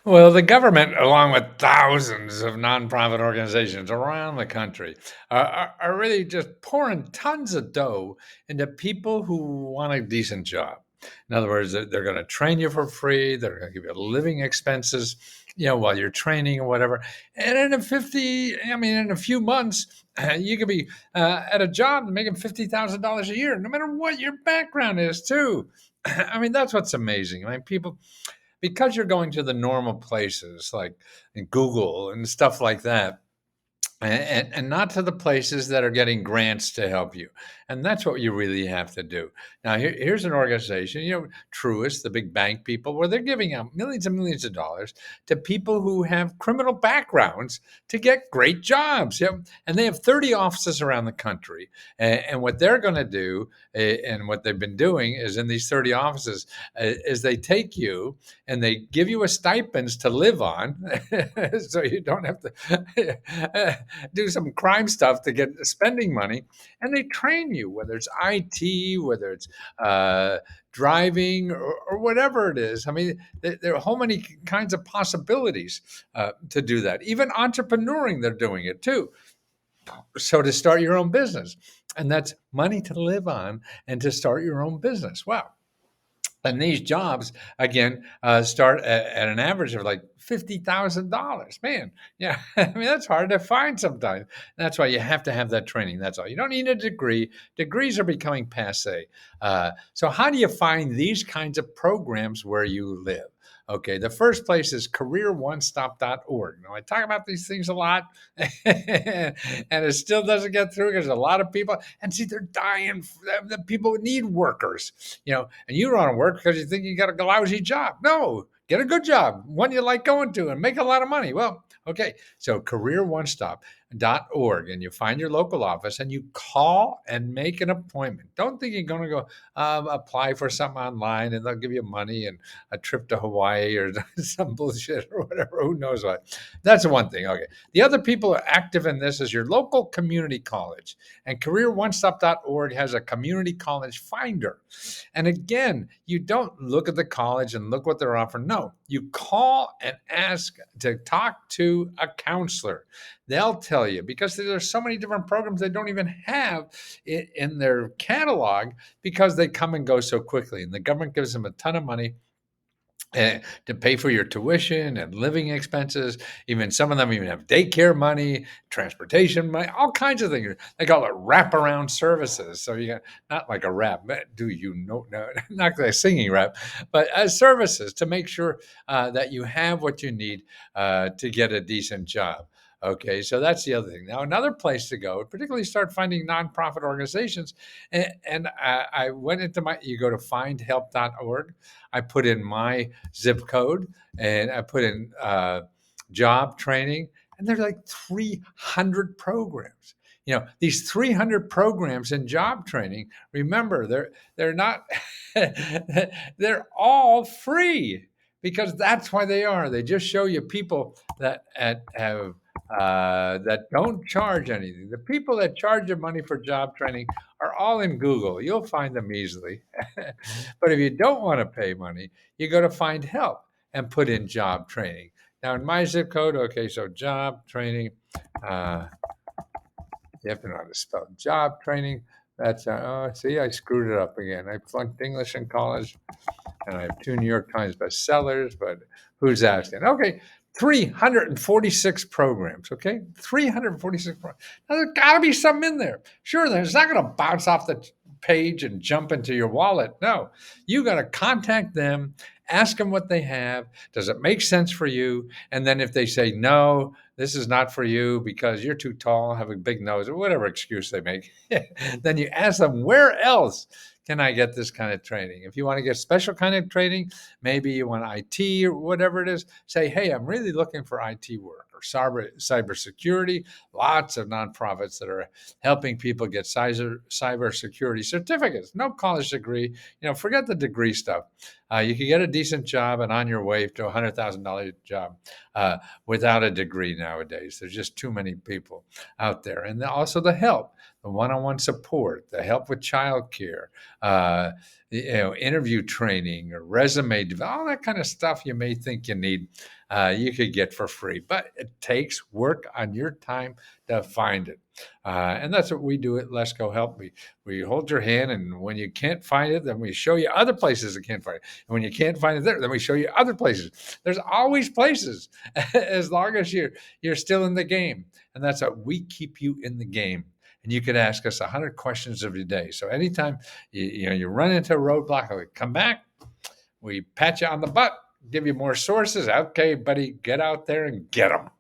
Well, the government, along with thousands of nonprofit organizations around the country, are really just pouring tons of dough into people who want a decent job. In other words, they're going to train you for free. They're going to give you living expenses, while you're training or whatever. And in a few months, you could be at a job making $50,000 a year, no matter what your background is, too. I mean, that's what's amazing. I mean, people because you're going to the normal places like in Google and stuff like that, and not to the places that are getting grants to help you. And that's what you really have to do. Now, here's an organization, Truist, the big bank people, where they're giving out millions and millions of dollars to people who have criminal backgrounds to get great jobs. And they have 30 offices around the country. And what they're going to do, and what they've been doing is in these 30 offices, is they take you and they give you a stipends to live on so you don't have to do some crime stuff to get spending money, and they train you, whether it's IT, whether it's uh, driving, or whatever it is. I mean, there are whole many kinds of possibilities to do that. Even entrepreneuring, they're doing it too. So to start your own business, and that's money to live on and to start your own business. Wow. And these jobs again start at an average of like $50,000. Man, yeah, I mean that's hard to find sometimes. That's why you have to have that training. That's all. You don't need a degree. Degrees are becoming passe. So how do you find these kinds of programs where you live? Okay, the first place is careeronestop.org. Now, I talk about these things a lot, and it still doesn't get through because a lot of people, and see, they're dying. The people need workers, and you don't want to work because you think you got a lousy job. No, get a good job, one you like going to, and make a lot of money. Well, okay. So careeronestop.org, and you find your local office and you call and make an appointment. Don't think you're going to go apply for something online and they'll give you money and a trip to Hawaii or some bullshit or whatever. Who knows what? That's the one thing. Okay. The other people who are active in this is your local community college. And careeronestop.org has a community college finder. And again, you don't look at the college and look what they're offering. No, you call and ask to talk to a counselor. They'll tell you because there's so many different programs they don't even have in their catalog because they come and go so quickly. And the government gives them a ton of money to pay for your tuition and living expenses. Even some of them even have daycare money, transportation money, all kinds of things. They call it wraparound services. So you got not like a rap, do you know? No, not like singing rap, but as services to make sure that you have what you need to get a decent job. Okay, so that's the other thing. Now, another place to go, particularly start finding nonprofit organizations. And I went into you go to findhelp.org. I put in my zip code and I put in job training, and there's like 300 programs. These 300 programs in job training. Remember, they're not they're all free because that's why they are. They just show you people have that don't charge anything. The people that charge you money for job training are all in Google. You'll find them easily. But if you don't want to pay money, you go to find help and put in job training. Now, in my zip code, okay, so job training, uh, you have to know how to spell job training. That's, see, I screwed it up again. I flunked English in college and I have 2 New York Times bestsellers, but who's asking? Okay, 346 programs. Okay, 346 programs. Now, there's got to be something in there. Sure, there's not going to bounce off the page and jump into your wallet. No, you got to contact them, ask them what they have. Does it make sense for you? And then if they say no, this is not for you because you're too tall, have a big nose, or whatever excuse they make, then you ask them where else can I get this kind of training? If you want to get special kind of training, maybe you want IT or whatever it is, say, hey, I'm really looking for IT work or cybersecurity. Lots of nonprofits that are helping people get cybersecurity certificates. No college degree, forget the degree stuff. You can get a decent job and on your way to a $100,000 job without a degree nowadays. There's just too many people out there. And also the help, the one-on-one support, the help with childcare, uh, interview training or resume, all that kind of stuff you may think you need. you could get for free. But it takes work on your time to find it. And that's what we do at Let's Go Help. We hold your hand, and when you can't find it, then we show you other places that can't find it. And when you can't find it there, then we show you other places. There's always places, as long as you're still in the game. And that's how we keep you in the game. And you could ask us 100 questions every day. So anytime you run into a roadblock, we come back, we pat you on the butt, give you more sources. Okay, buddy, get out there and get them.